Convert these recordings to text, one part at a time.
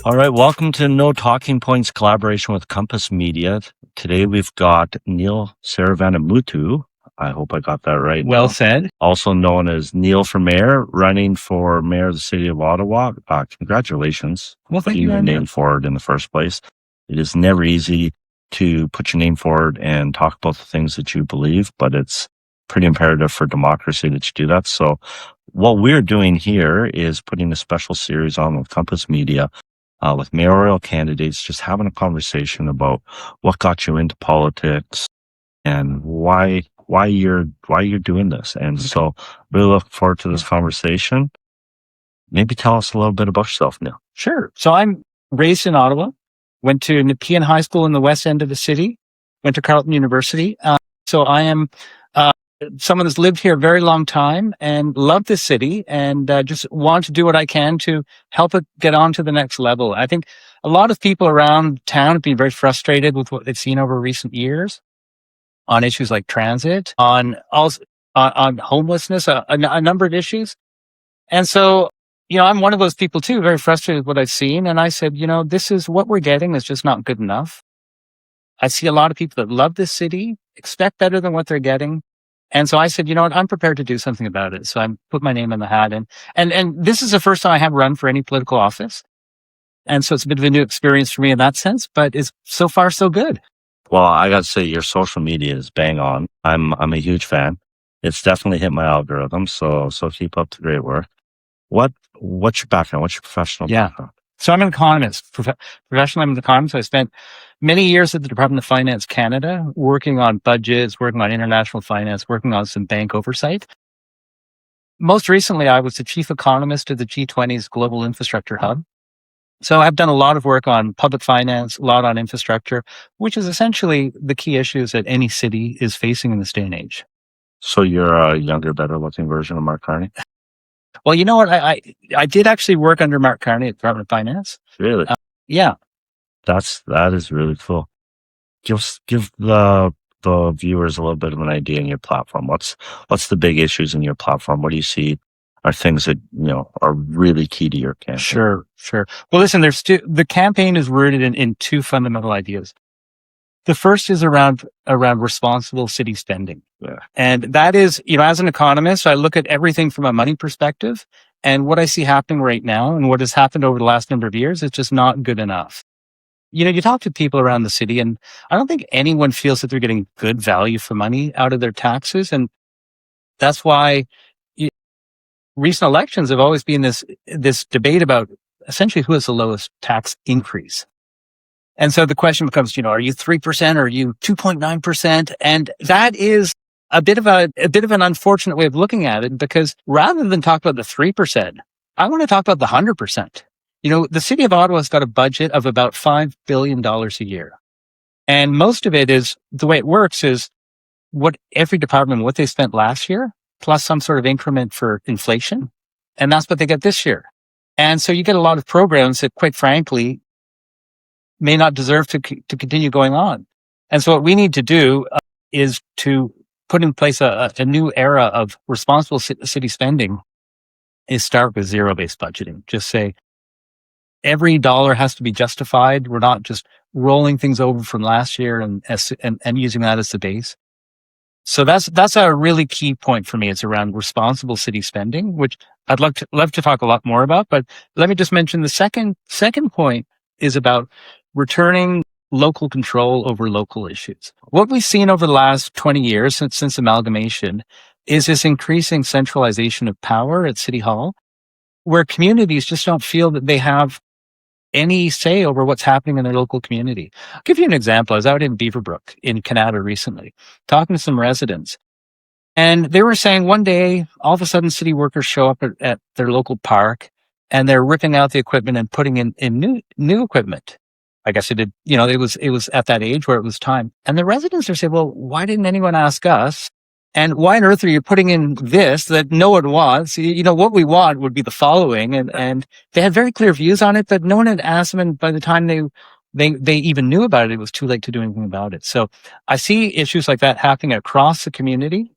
All right, welcome to No Talking Points collaboration with Compass Media. Today we've got Neil Saravanamuttoo. I hope I got that right. Well said. Also known as Neil for Mayor, running for Mayor of the City of Ottawa. Congratulations. Well, thank putting you your very name much. forward in the first place. It is never easy to put your name forward and talk about the things that you believe, but it's pretty imperative for democracy that you do that. So what we're doing here is putting a special series on with Compass Media with mayoral candidates, just having a conversation about what got you into politics and why you're doing this. And so really look forward to this conversation. Maybe tell us a little bit about yourself, Neil. Sure. So I'm raised in Ottawa, went to Nepean High School in the west end of the city, went to Carleton University. So I am someone that's lived here a very long time and love this city and just want to do what I can to help it get on to the next level. I think a lot of people around town have been very frustrated with what they've seen over recent years on issues like transit, on homelessness, a number of issues. And so, I'm one of those people too, very frustrated with what I've seen. And I said, this is what we're getting is just not good enough. I see a lot of people that love this city, expect better than what they're getting. And so I said, you know what, I'm prepared to do something about it. So I put my name in the hat, and this is the first time I have run for any political office. And so it's a bit of a new experience for me in that sense, but it's so far so good. Well, I got to say your social media is bang on. I'm a huge fan. It's definitely hit my algorithm. So keep up the great work. What's your background? What's your professional background? So I'm an economist. Professionally, I'm an economist. I spent many years at the Department of Finance Canada, working on budgets, working on international finance, working on some bank oversight. Most recently, I was the chief economist of the G20's Global Infrastructure Hub. So I've done a lot of work on public finance, a lot on infrastructure, which is essentially the key issues that any city is facing in this day and age. So you're a younger, better looking version of Mark Carney? Well, you know what? I did actually work under Mark Carney at the Department of Finance. Really? Yeah. That is really cool. Give the viewers a little bit of an idea in your platform. What's the big issues in your platform? What do you see are things that are really key to your campaign? Sure. Well, listen, the campaign is rooted in two fundamental ideas. The first is around responsible city spending. Yeah. And that is, as an economist, I look at everything from a money perspective, and what I see happening right now and what has happened over the last number of years is just not good enough. You talk to people around the city, and I don't think anyone feels that they're getting good value for money out of their taxes. And that's why recent elections have always been this debate about essentially who has the lowest tax increase. And so the question becomes, are you 3% or are you 2.9%? And that is a bit of an unfortunate way of looking at it, because rather than talk about the 3%, I want to talk about the 100%. The city of Ottawa has got a budget of about $5 billion a year. And most of it is, the way it works is what every department, what they spent last year, plus some sort of increment for inflation. And that's what they get this year. And so you get a lot of programs that, quite frankly, may not deserve to continue going on. And so what we need to do is to put in place a new era of responsible city spending, is start with zero-based budgeting. Just say every dollar has to be justified. We're not just rolling things over from last year and using that as the base. So that's a really key point for me. It's around responsible city spending, which I'd love to talk a lot more about. But let me just mention the second point is about returning local control over local issues. What we've seen over the last 20 years since amalgamation is this increasing centralization of power at City Hall, where communities just don't feel that they have any say over what's happening in their local community. I'll give you an example. I was out in Beaverbrook in Canada recently, talking to some residents, and they were saying one day, all of a sudden, city workers show up at their local park, and they're ripping out the equipment and putting in new equipment. I guess it did. It was at that age where it was time. And the residents are saying, "Well, why didn't anyone ask us? And why on earth are you putting in this that no one wants? What we want would be the following." And they had very clear views on it, but no one had asked them. And by the time they even knew about it, it was too late to do anything about it. So I see issues like that happening across the community,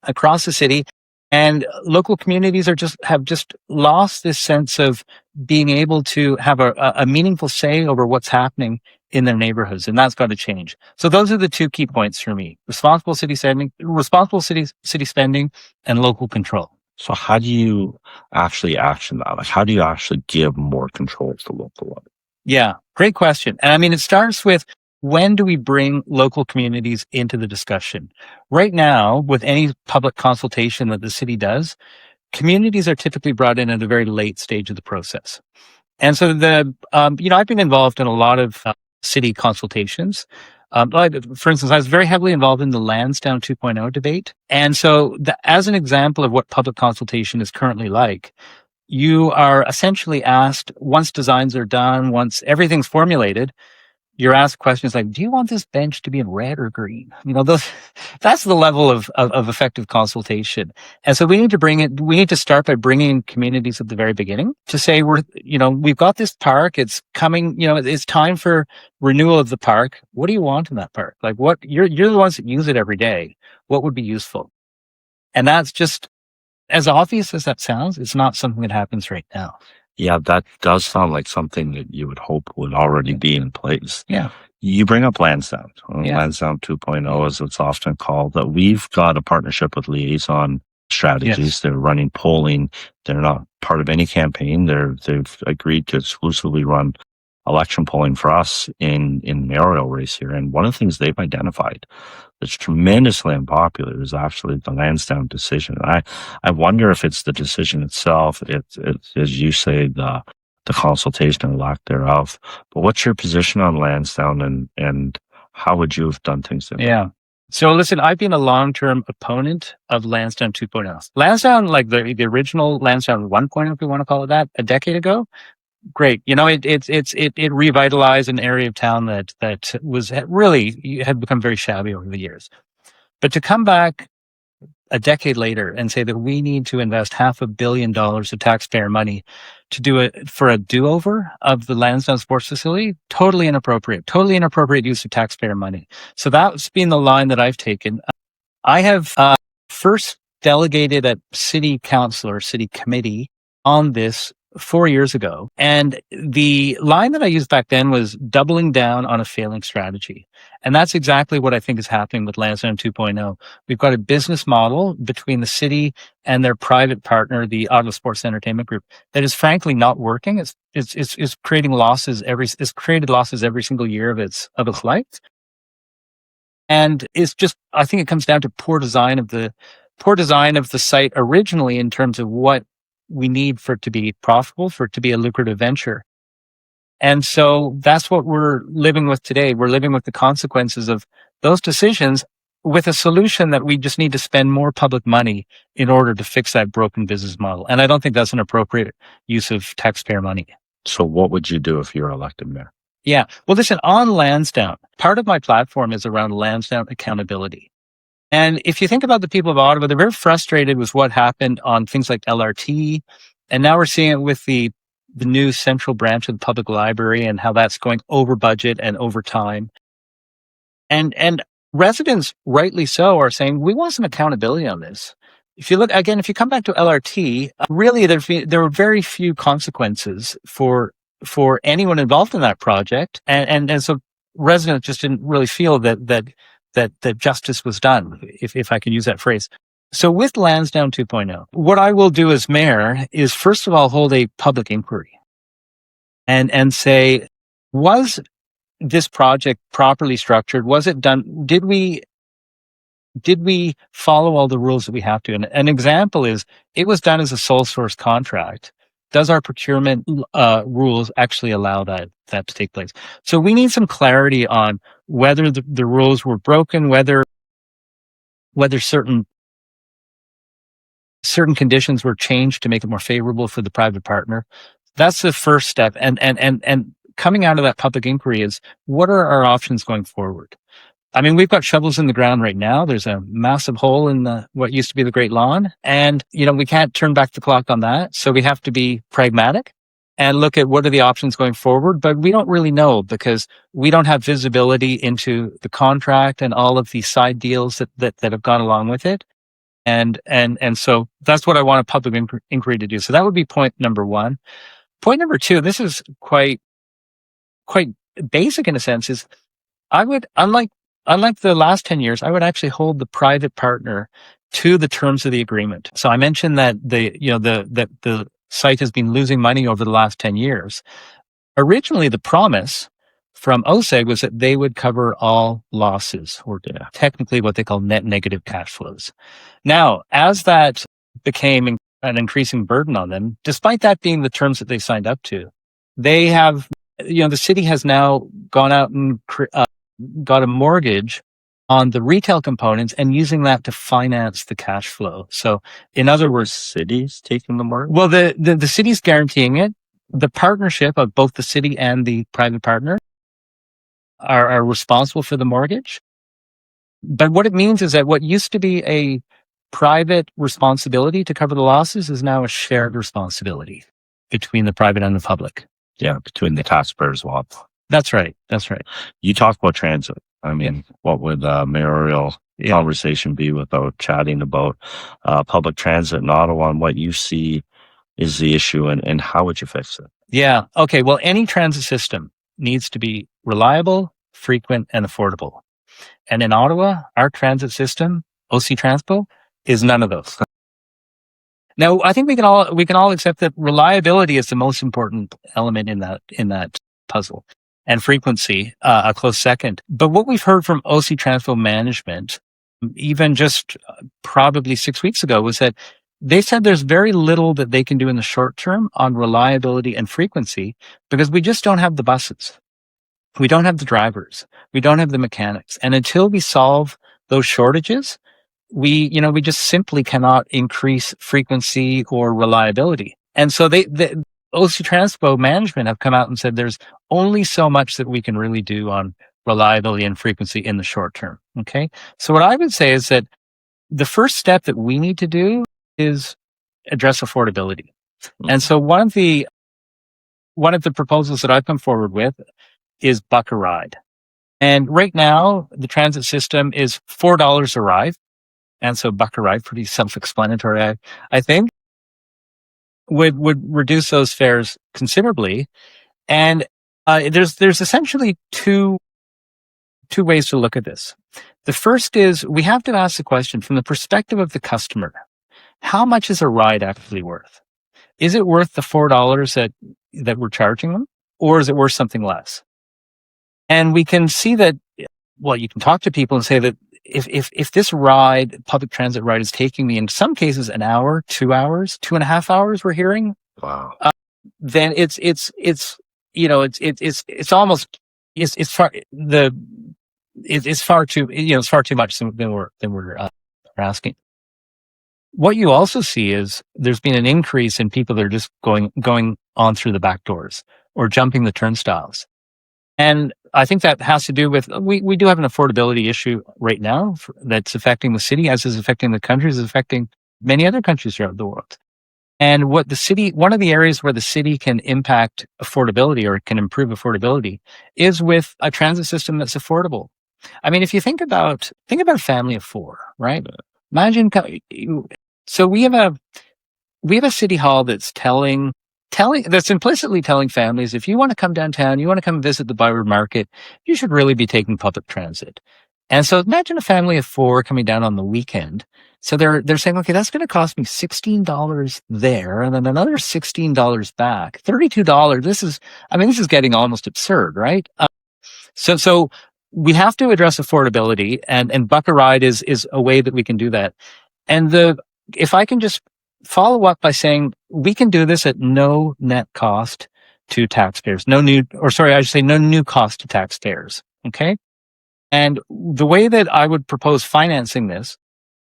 across the city. And local communities have just lost this sense of being able to have a meaningful say over what's happening in their neighborhoods, and that's got to change. So those are the two key points for me: responsible city spending, and local control. So how do you actually action that? Like, how do you actually give more control to the local level? Yeah, great question. And I mean, it starts with, when do we bring local communities into the discussion? Right now, with any public consultation that the city does, communities are typically brought in at a very late stage of the process. And so I've been involved in a lot of city consultations. For instance, I was very heavily involved in the Lansdowne 2.0 debate. And so as an example of what public consultation is currently like, you are essentially asked, once designs are done, once everything's formulated, you're asked questions like, do you want this bench to be in red or green? That's the level of effective consultation. And so we need to start by bringing communities at the very beginning to say, we've got this park, it's coming, it's time for renewal of the park. What do you want in that park? Like, you're the ones that use it every day. What would be useful? And that's just, as obvious as that sounds, it's not something that happens right now. Yeah, that does sound like something that you would hope would already be in place. Yeah. You bring up Lansdowne. Yeah. Lansdowne 2.0, as it's often called, that we've got a partnership with Liaison Strategies. Yes. They're running polling. They're not part of any campaign. They've agreed to exclusively run election polling for us in mayoral race here. And one of the things they've identified that's tremendously unpopular is actually the Lansdowne decision. And I wonder if it's the decision itself. It's as you say, the consultation or lack thereof. But what's your position on Lansdowne, and how would you have done things differently? Yeah. So listen, I've been a long-term opponent of Lansdowne 2.0. Lansdowne, like the original Lansdowne 1.0, if you want to call it that, a decade ago, great. It revitalized an area of town that had become very shabby over the years. But to come back a decade later and say that we need to invest $500 million of taxpayer money to do it for a do-over of the Lansdowne sports facility, totally inappropriate use of taxpayer money. So that's been the line that I've taken. I have first delegated a city council or city committee on this 4 years ago. And the line that I used back then was doubling down on a failing strategy. And that's exactly what I think is happening with Lansdowne 2.0. We've got a business model between the city and their private partner, the Ottawa Sports Entertainment Group, that is frankly not working. It's creating losses it's created losses every single year of its life. And I think it comes down to poor design of the site originally, in terms of what we need for it to be profitable, for it to be a lucrative venture. And so that's what we're living with today. We're living with the consequences of those decisions, with a solution that we just need to spend more public money in order to fix that broken business model. And I don't think that's an appropriate use of taxpayer money. So what would you do if you're elected mayor? Yeah. Well, listen, on Lansdowne, part of my platform is around Lansdowne accountability. And if you think about the people of Ottawa, they're very frustrated with what happened on things like LRT. And now we're seeing it with the new central branch of the public library and how that's going over budget and over time. And residents, rightly so, are saying, we want some accountability on this. If you come back to LRT, really there were very few consequences for anyone involved in that project. And so residents just didn't really feel that justice was done, if I can use that phrase. So with Lansdowne 2.0, what I will do as mayor is, first of all, hold a public inquiry and say, was this project properly structured? Was it done? Did we follow all the rules that we have to? And an example is, it was done as a sole source contract. Does our procurement rules actually allow that to take place? So we need some clarity on whether the rules were broken, whether certain conditions were changed to make it more favorable for the private partner. That's the first step. And coming out of that public inquiry is, what are our options going forward? I mean, we've got shovels in the ground right now. There's a massive hole in what used to be the Great Lawn. And, we can't turn back the clock on that. So we have to be pragmatic and look at what are the options going forward. But we don't really know, because we don't have visibility into the contract and all of the side deals that have gone along with it. And so that's what I want a public inquiry to do. So that would be point number one. Point number two, this is quite basic in a sense, is I would, unlike the last 10 years, I would actually hold the private partner to the terms of the agreement. So I mentioned that the site has been losing money over the last 10 years. Originally, the promise from OSEG was that they would cover all losses, or technically what they call net negative cash flows. Now, as that became an increasing burden on them, despite that being the terms that they signed up to, they have, the city has now gone out and got a mortgage on the retail components and using that to finance the cash flow. So in other words, cities taking the mortgage? Well, the city's guaranteeing it. The partnership of both the city and the private partner are responsible for the mortgage. But what it means is that what used to be a private responsibility to cover the losses is now a shared responsibility between the private and the public. Yeah, between the taxpayers as well. That's right. You talk about transit. I mean, what would mayoral conversation be without chatting about public transit in Ottawa and what you see is the issue and how would you fix it? Yeah. Okay. Well, any transit system needs to be reliable, frequent, and affordable. And in Ottawa, our transit system, OC Transpo, is none of those. Now, I think we can all accept that reliability is the most important element in that puzzle, and frequency a close second. But what we've heard from OC Transpo management, even just probably 6 weeks ago, was that they said there's very little that they can do in the short term on reliability and frequency because we just don't have the buses. We don't have the drivers. We don't have the mechanics. And until we solve those shortages, we just simply cannot increase frequency or reliability. And so the OC Transpo management have come out and said there's only so much that we can really do on reliability and frequency in the short term. Okay. So what I would say is that the first step that we need to do is address affordability. And so one of the proposals that I've come forward with is buck a ride. And right now, the transit system is $4 a ride. And so buck a ride, pretty self-explanatory, I think, would reduce those fares considerably. And there's essentially two ways to look at this. The first is we have to ask the question from the perspective of the customer. How much is a ride actually worth? Is it worth the $4 that we're charging them? Or is it worth something less? And we can see that, well, you can talk to people and say that if this ride, public transit ride, is taking me in some cases an hour, 2 hours, 2.5 hours, we're hearing. Wow. Then it's far too much than we're asking. What you also see is there's been an increase in people that are just going on through the back doors or jumping the turnstiles. And I think that has to do with, we do have an affordability issue right now that's affecting the city, as is affecting the country, is affecting many other countries around the world. And one of the areas where the city can impact affordability or can improve affordability is with a transit system that's affordable. I mean, if you think about a family of four, right? Imagine, so we have a city hall that's that's implicitly telling families, if you want to come downtown, you want to come visit the Byward Market, you should really be taking public transit. And so imagine a family of four coming down on the weekend. So they're saying, okay, that's going to cost me $16 there, and then another $16 back, $32. This is getting almost absurd, right? So we have to address affordability, and buck a ride is a way that we can do that. And if I can just follow up by saying we can do this at no net cost to taxpayers, no new cost to taxpayers. Okay. And the way that I would propose financing this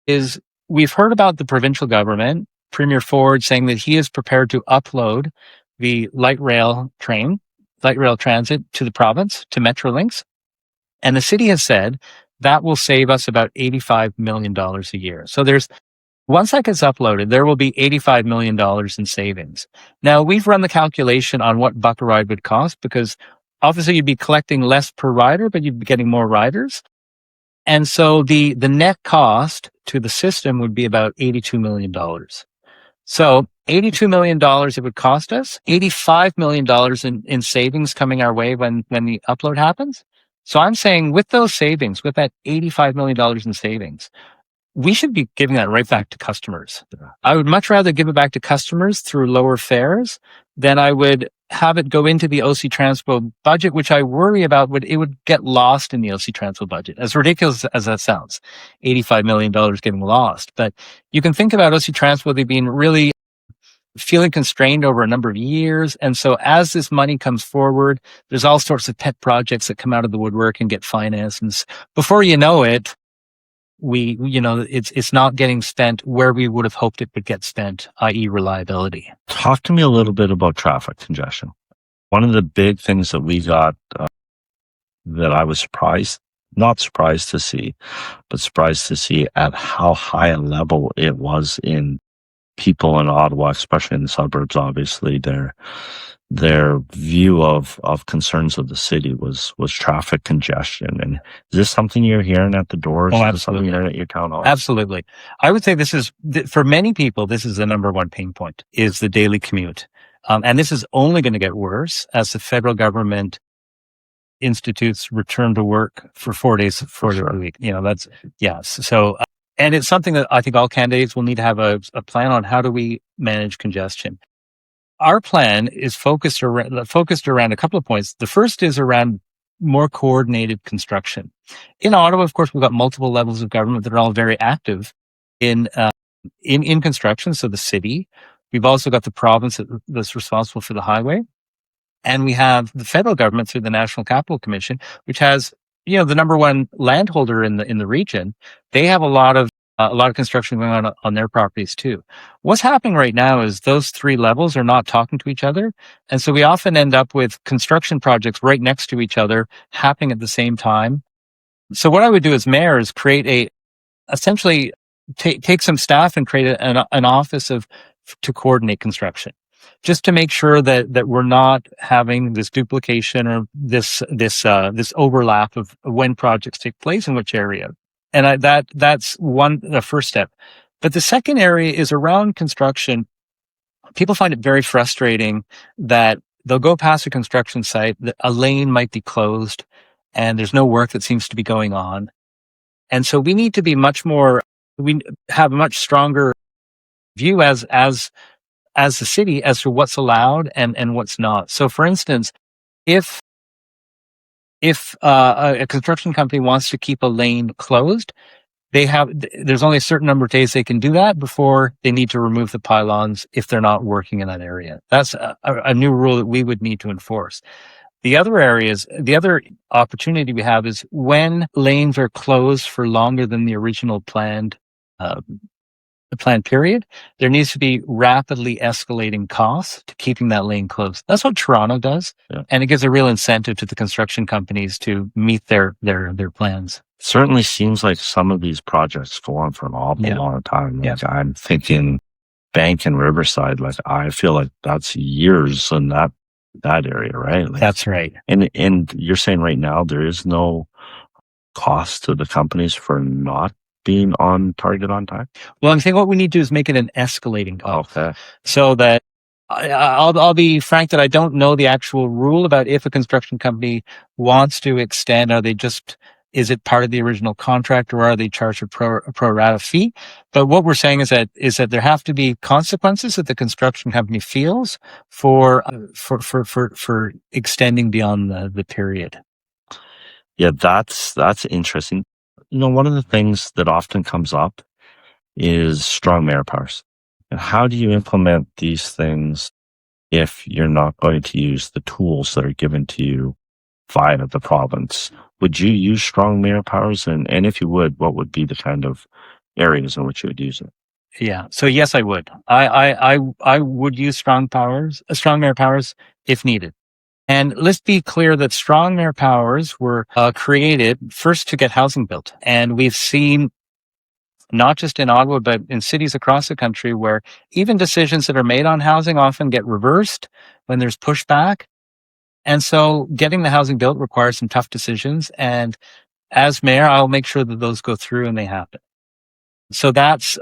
is we've heard about the provincial government, Premier Ford, saying that he is prepared to upload the light rail transit to the province, to Metrolinx. And the city has said that will save us about $85 million a year. So once that gets uploaded, there will be $85 million in savings. Now, we've run the calculation on what buck a ride would cost, because obviously you'd be collecting less per rider, but you'd be getting more riders. And so the net cost to the system would be about $82 million. So $82 million it would cost us, $85 million in savings coming our way when the upload happens. So I'm saying with those savings, with that $85 million in savings, we should be giving that right back to customers. I would much rather give it back to customers through lower fares than I would have it go into the OC Transpo budget, which I worry about it would get lost in the OC Transpo budget. As ridiculous as that sounds, $85 million getting lost. But you can think about OC Transpo, they've been really feeling constrained over a number of years. And so as this money comes forward, there's all sorts of pet projects that come out of the woodwork and get financed. And before you know it, it's not getting spent where we would have hoped it would get spent, i.e. reliability. Talk to me a little bit about traffic congestion. One of the big things that we got that I was not surprised to see, but surprised to see at how high a level it was in people in Ottawa, especially in the suburbs. Obviously, their view of concerns of the city was traffic congestion. And is this something you're hearing at the doors? Oh, absolutely. Is this something you're hearing at your town hall? Absolutely. I would say for many people, this is the number one pain point, is the daily commute. And this is only going to get worse as the federal government institutes return to work for 4 days a week. So, and it's something that I think all candidates will need to have a plan on. How do we manage congestion? Our plan is focused around a couple of points. The first is around more coordinated construction. In Ottawa, of course, we've got multiple levels of government that are all very active in construction. So the city, we've also got the province that's responsible for the highway, and we have the federal government through the National Capital Commission, which has the number one landholder in the region. They have a lot of construction going on their properties too. What's happening right now is those three levels are not talking to each other. And so we often end up with construction projects right next to each other happening at the same time. So what I would do as mayor is essentially take some staff and create an office to coordinate construction, just to make sure that we're not having this duplication or this overlap of when projects take place in which area. And that's the first step. But the second area is around construction. People find it very frustrating that they'll go past a construction site, a lane might be closed, and there's no work that seems to be going on. And so we need to be we have a much stronger view as the city as to what's allowed and what's not. So for instance, if a construction company wants to keep a lane closed, there's only a certain number of days they can do that before they need to remove the pylons if they're not working in that area. That's a new rule that we would need to enforce. The other opportunity we have is when lanes are closed for longer than the original planned period, there needs to be rapidly escalating costs to keeping that lane closed. That's what Toronto does. Yeah. And it gives a real incentive to the construction companies to meet their plans. Certainly seems like some of these projects go on for an awful long time. I'm thinking Bank and Riverside, I feel like that's years in that area, right? That's right. And you're saying right now there is no cost to the companies for not being on target on time? Well, I'm saying what we need to do is make it an escalating cost. Okay. So that I'll be frank that I don't know the actual rule about if a construction company wants to extend. Is it part of the original contract, or are they charged a pro rata fee? But what we're saying is that there have to be consequences that the construction company feels for extending beyond the period. Yeah, that's interesting. One of the things that often comes up is strong mayor powers. And how do you implement these things if you're not going to use the tools that are given to you via the province? Would you use strong mayor powers? And if you would, what would be the kind of areas in which you would use it? Yeah. So yes, I would. I would use strong mayor powers if needed. And let's be clear that strong mayor powers were created first to get housing built. And we've seen, not just in Ottawa, but in cities across the country, where even decisions that are made on housing often get reversed when there's pushback. And so getting the housing built requires some tough decisions. And as mayor, I'll make sure that those go through and they happen. So that's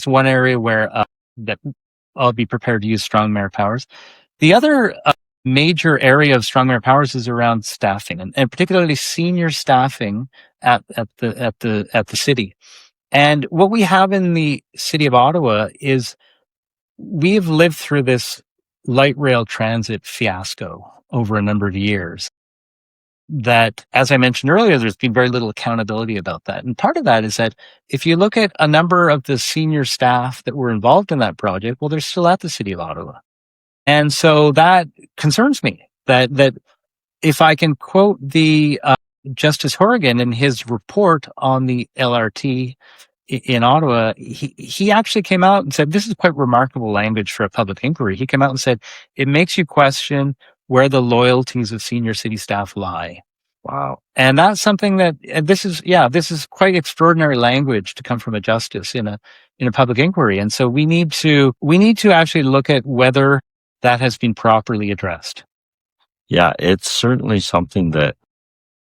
one area where that I'll be prepared to use strong mayor powers. The other major area of strong mayor powers is around staffing, and particularly senior staffing at the city. And what we have in the city of Ottawa is we have lived through this light rail transit fiasco over a number of years. That, as I mentioned earlier, there's been very little accountability about that. And part of that is that if you look at a number of the senior staff that were involved in that project, well, they're still at the City of Ottawa. And so that concerns me that if I can quote the Justice Horrigan in his report on the LRT in Ottawa, he actually came out and said, this is quite remarkable language for a public inquiry. He came out and said, it makes you question where the loyalties of senior city staff lie. Wow. And that's something that this is quite extraordinary language to come from a justice in a public inquiry. And so we need to actually look at whether that has been properly addressed. Yeah, it's certainly something that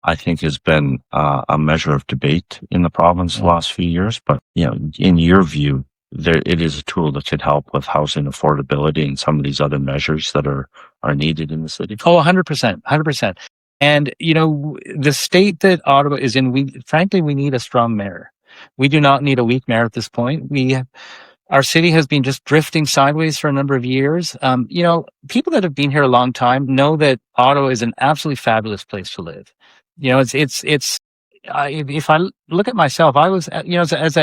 I think has been a measure of debate in the province the last few years. But, in your view, it is a tool that could help with housing affordability and some of these other measures that are needed in the city. Oh, 100%, 100%. And, the state that Ottawa is in, we need a strong mayor. We do not need a weak mayor at this point. Our city has been just drifting sideways for a number of years. People that have been here a long time know that Ottawa is an absolutely fabulous place to live. If I look at myself, I was, as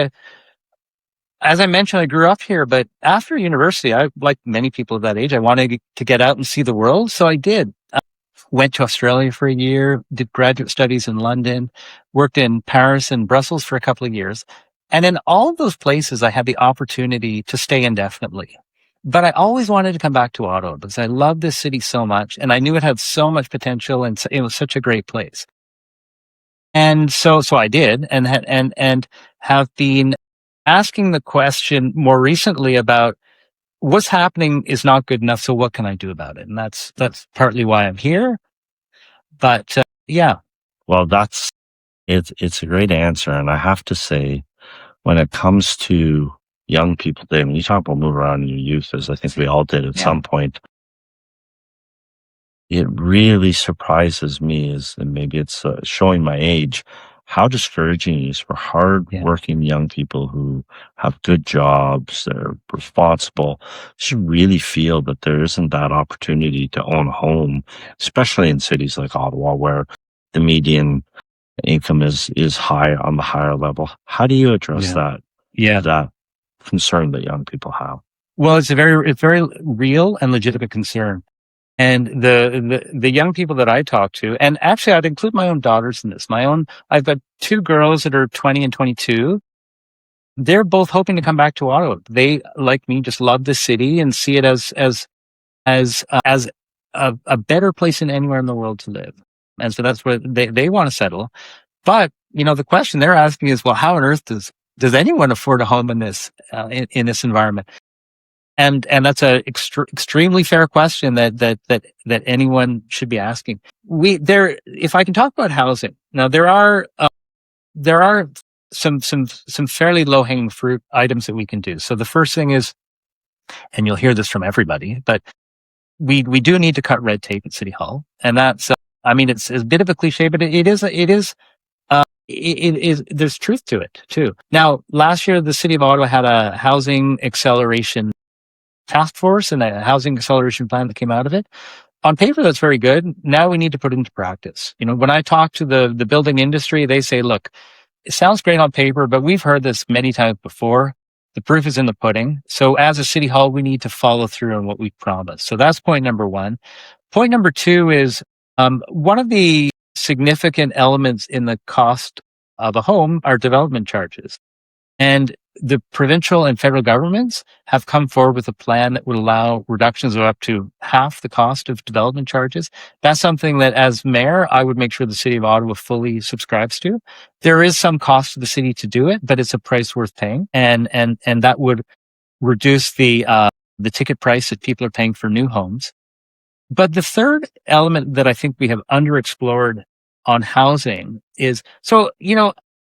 I mentioned, I grew up here, but after university, like many people of that age, I wanted to get out and see the world. So I did. Went to Australia for a year, did graduate studies in London, worked in Paris and Brussels for a couple of years. And in all of those places, I had the opportunity to stay indefinitely. But I always wanted to come back to Ottawa because I love this city so much. And I knew it had so much potential and it was such a great place. And so I did and have been asking the question more recently about what's happening is not good enough. So what can I do about it? And that's partly why I'm here. But yeah. Well, it's a great answer. And I have to say, when it comes to young people today, when you talk about moving around in your youth, as I think we all did at some point, it really surprises me and maybe it's showing my age, how discouraging it is for hard-working young people who have good jobs, they're responsible, should really feel that there isn't that opportunity to own a home, especially in cities like Ottawa, where the median income is high on the higher level. How do you address that concern that young people have? Well, it's very real and legitimate concern. And the young people that I talk to, and actually I'd include my own daughters in this. I've got two girls that are 20 and 22. They're both hoping to come back to Ottawa. They, like me, just love the city and see it as a better place than anywhere in the world to live. And so that's where they want to settle. But, the question they're asking is, well, how on earth does anyone afford a home in this environment? And that's a extremely fair question that anyone should be asking. If I can talk about housing now, there are some fairly low hanging fruit items that we can do. So the first thing is, and you'll hear this from everybody, but we do need to cut red tape at City Hall, and that's it's a bit of a cliche, but it is there's truth to it too. Now, last year the City of Ottawa had a housing acceleration task force and a housing acceleration plan that came out of it. On paper, that's very good. Now we need to put it into practice. When I talk to the building industry, they say, look, it sounds great on paper, but we've heard this many times before. The proof is in the pudding. So as a city hall, we need to follow through on what we promised. So that's point number one. Point number two is one of the significant elements in the cost of a home are development charges. And the provincial and federal governments have come forward with a plan that would allow reductions of up to half the cost of development charges. That's something that, as mayor, I would make sure the City of Ottawa fully subscribes to. There is some cost to the city to do it, but it's a price worth paying, and that would reduce the ticket price that people are paying for new homes. But the third element that I think we have underexplored on housing is,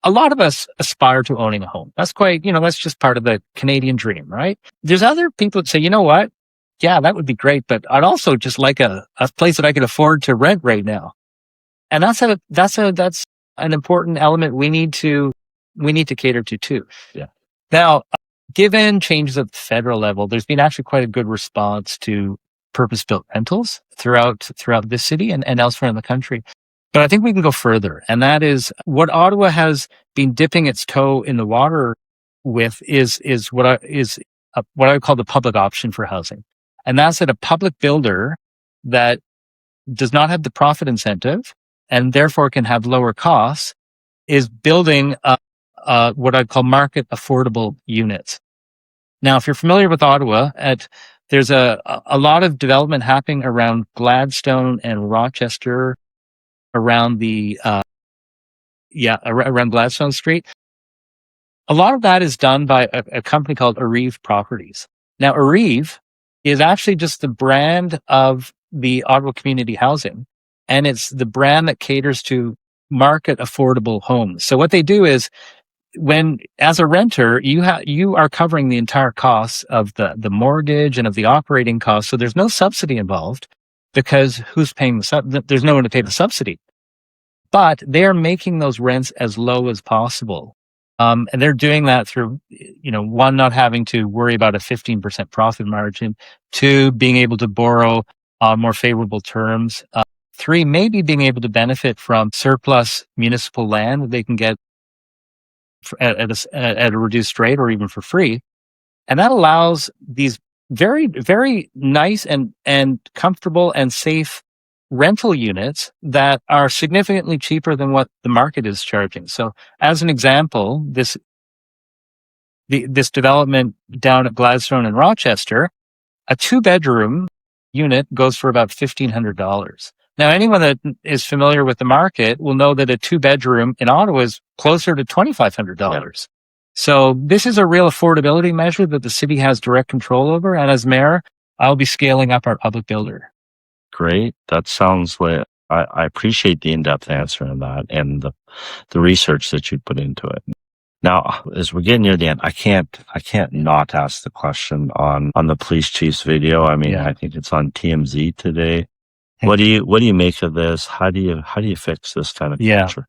a lot of us aspire to owning a home. That's quite, that's just part of the Canadian dream, right? There's other people that say, you know what? Yeah, that would be great, but I'd also just like a place that I could afford to rent right now. And that's an important element we need to cater to too. Yeah. Now, given changes at the federal level, there's been actually quite a good response to purpose-built rentals throughout this city and elsewhere in the country. But I think we can go further, and that is what Ottawa has been dipping its toe in the water with is what I would call the public option for housing, and that's that a public builder that does not have the profit incentive and therefore can have lower costs is building what I'd call market affordable units. Now, if you're familiar with Ottawa, there's a lot of development happening around Gladstone and Rochester, around around Gladstone Street. A lot of that is done by a company called Arrive Properties. Now, Arrive is actually just the brand of the Ottawa Community Housing, and it's the brand that caters to market affordable homes. So what they do is, as a renter, you are covering the entire costs of the mortgage and of the operating costs. So there's no subsidy involved because who's paying there's no one to pay the subsidy. But they're making those rents as low as possible. And they're doing that through, one, not having to worry about a 15% profit margin, two, being able to borrow on more favorable terms, three, maybe being able to benefit from surplus municipal land that they can get at a reduced rate or even for free. And that allows these very, very nice and comfortable and safe rental units that are significantly cheaper than what the market is charging. So as an example, this development down at Gladstone and Rochester, a 2-bedroom unit goes for about $1,500. Now, anyone that is familiar with the market will know that a 2-bedroom in Ottawa is closer to $2,500. So this is a real affordability measure that the city has direct control over. And as mayor, I'll be scaling up our public builder. Great. That sounds like I appreciate the in-depth answer on that and the research that you put into it. Now, as we're getting near the end, I can't not ask the question on the police chief's video. I mean, I think it's on TMZ today. What do you make of this? How do you fix this kind of culture?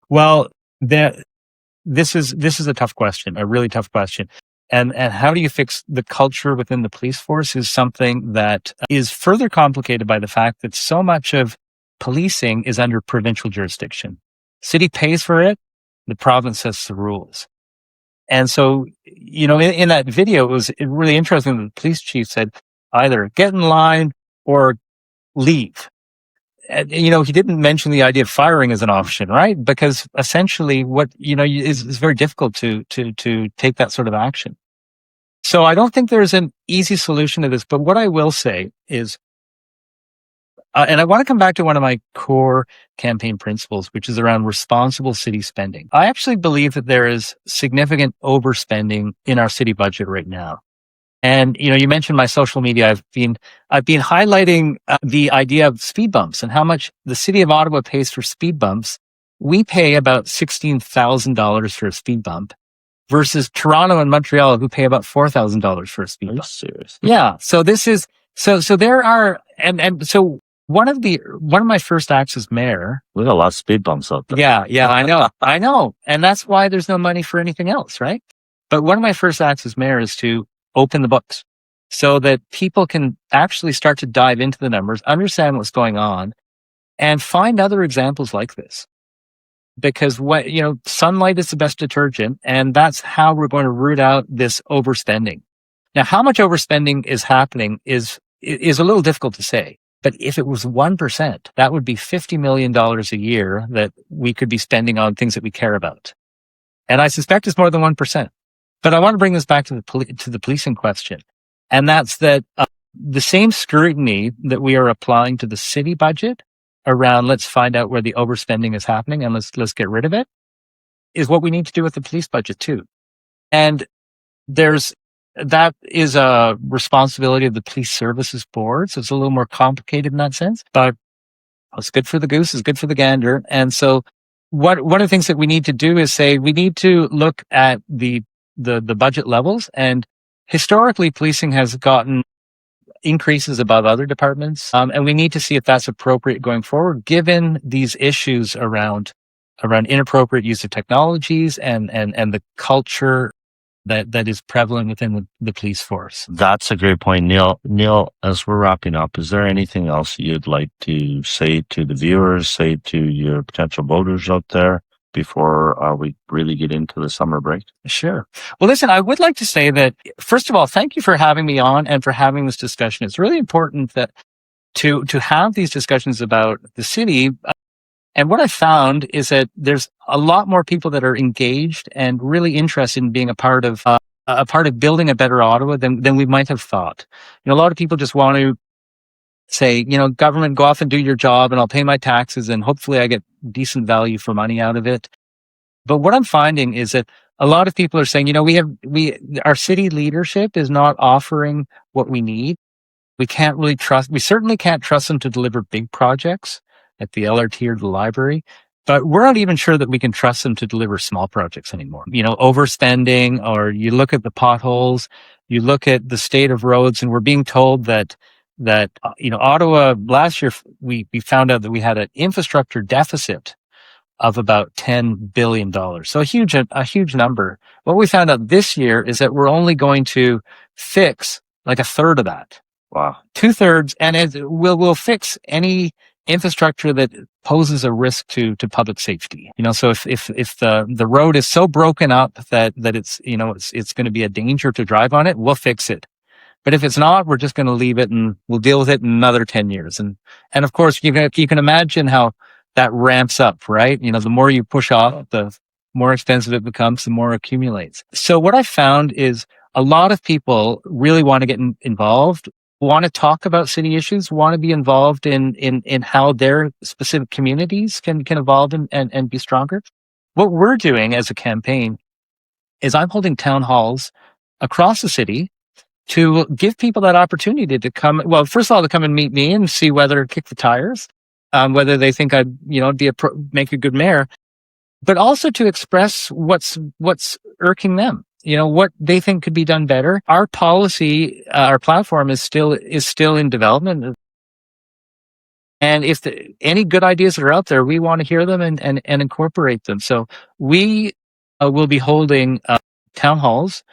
Well, this is a tough question, a really tough question. And how do you fix the culture within the police force is something that is further complicated by the fact that so much of policing is under provincial jurisdiction. City pays for it. The province sets the rules. And so, in that video, it was really interesting that the police chief said either get in line or leave. And, he didn't mention the idea of firing as an option, right? Because essentially what, is very difficult to take that sort of action. So I don't think there's an easy solution to this, but what I will say is, and I want to come back to one of my core campaign principles, which is around responsible city spending. I actually believe that there is significant overspending in our city budget right now. And, you mentioned my social media. I've been highlighting the idea of speed bumps and how much the city of Ottawa pays for speed bumps. We pay about $16,000 for a speed bump versus Toronto and Montreal, who pay about $4,000 for a speed bump. Serious? Yeah. So this is, so there are, and so one of my first acts as mayor. We got a lot of speed bumps out there. Yeah, I know. And that's why there's no money for anything else, right? But one of my first acts as mayor is to open the books so that people can actually start to dive into the numbers, understand what's going on, and find other examples like this. Because sunlight is the best detergent, and that's how we're going to root out this overspending. Now, how much overspending is happening is a little difficult to say. But if it was 1%, that would be $50 million a year that we could be spending on things that we care about. And I suspect it's more than 1%. But I want to bring this back to the policing question. And that's that the same scrutiny that we are applying to the city budget around let's find out where the overspending is happening and let's get rid of it is what we need to do with the police budget too. And that is a responsibility of the police services board. So it's a little more complicated in that sense, but what's good for the goose is good for the gander. And so one of the things that we need to do is say we need to look at the budget levels, and historically policing has gotten increases above other departments, and we need to see if that's appropriate going forward, given these issues around inappropriate use of technologies and the culture that is prevalent within the police force. That's a great point, Neil. Neil, as we're wrapping up, is there anything else you'd like to say to the viewers, say to your potential voters out there before we really get into the summer break? Sure. Well, listen, I would like to say that, first of all, thank you for having me on and for having this discussion. It's really important that to have these discussions about the city. And what I found is that there's a lot more people that are engaged and really interested in being a part of building a better Ottawa than we might have thought. A lot of people just want to say, government, go off and do your job and I'll pay my taxes and hopefully I get decent value for money out of it. But what I'm finding is that a lot of people are saying, our city leadership is not offering what we need. We certainly can't trust them to deliver big projects at the LRT or the library, but we're not even sure that we can trust them to deliver small projects anymore. Overspending, or you look at the potholes, you look at the state of roads, and we're being told that Ottawa, last year we found out that we had an infrastructure deficit of about $10 billion. So a huge number. What we found out this year is that we're only going to fix like a third of that. Wow. 2/3, and we'll fix any infrastructure that poses a risk to public safety. So if the road is so broken up that it's it's going to be a danger to drive on it, we'll fix it. But if it's not, we're just going to leave it and we'll deal with it in another 10 years. And of course, you can imagine how that ramps up, right? The more you push off, the more expensive it becomes, the more it accumulates. So what I found is a lot of people really want to get involved, want to talk about city issues, want to be involved in how their specific communities can evolve and be stronger. What we're doing as a campaign is I'm holding town halls across the city to give people that opportunity to come. Well, first of all, to come and meet me and see kick the tires, whether they think I'd make a good mayor, but also to express what's irking them. What they think could be done better. Our policy, our platform is still in development. And if any good ideas that are out there, we want to hear them and incorporate them. So we will be holding town halls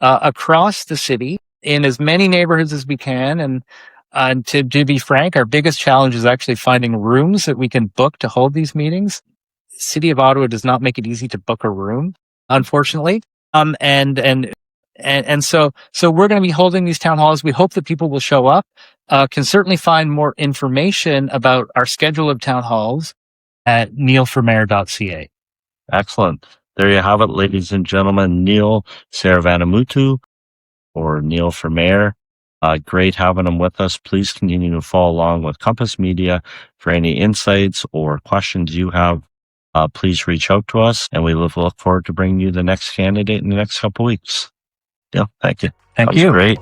across the city in as many neighborhoods as we can. And to be frank, our biggest challenge is actually finding rooms that we can book to hold these meetings. City of Ottawa does not make it easy to book a room, unfortunately. So we're going to be holding these town halls. We hope that people will show up. Can certainly find more information about our schedule of town halls at neilformayor.ca. Excellent. There you have it, ladies and gentlemen. Neil Saravanamuttoo, or Neil for Mayor. Great having him with us. Please continue to follow along with Compass Media for any insights or questions you have. Please reach out to us, and we look forward to bringing you the next candidate in the next couple of weeks. Yeah, thank you. Thank you. you. Great.